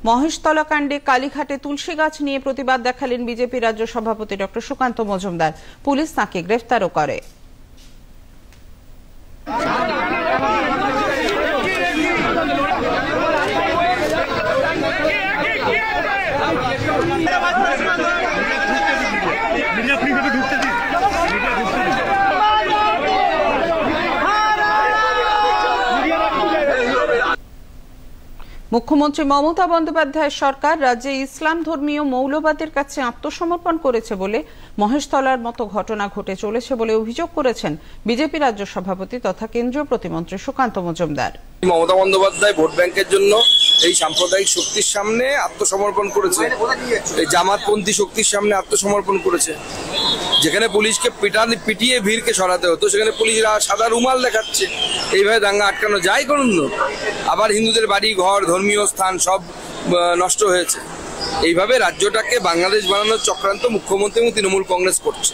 মহেশতলা কাণ্ডে কালীঘাটে তুলসী গাছ নিয়ে প্রতিবাদ দেখালেন বিজেপি রাজ্য সভাপতি ডক্টর সুকান্ত মজুমদার। পুলিশ তাঁকে গ্রেফতারও করে। মুখ্যমন্ত্রী মমতা বন্দ্যোপাধ্যায়ের সরকার রাজ্যে ইসলাম ধর্মীয় মৌলবাদের কাছে আত্মসমর্পণ করেছে বলে মহেশতলার মতো ঘটনা ঘটে চলেছে বলে অভিযোগ করেছেন বিজেপি রাজ্য সভাপতি তথা কেন্দ্রীয় প্রতিমন্ত্রী সুকান্ত মজুমদার। মমতা বন্দ্যোপাধ্যায় ভোট ব্যাংকের জন্য এই সাম্প্রদায়িক শক্তির সামনে আত্মসমর্পণ করেছে, এই জামাতপন্থী শক্তির সামনে আত্মসমর্পণ করেছে। যেখানে পুলিশকে পিটিয়ে ভিড়কে সরাতে হতো সেখানে পুলিশরা সাদা রুমাল দেখাচ্ছে। এইভাবে দাঙ্গা আটকানো যায় করুন? আবার হিন্দুদের বাড়ি ঘর ধর্মীয় স্থান সব নষ্ট হয়েছে। এইভাবে রাজ্যটাকে বাংলাদেশ বানানোর চক্রান্ত মুখ্যমন্ত্রী এবং তৃণমূল কংগ্রেস করছে।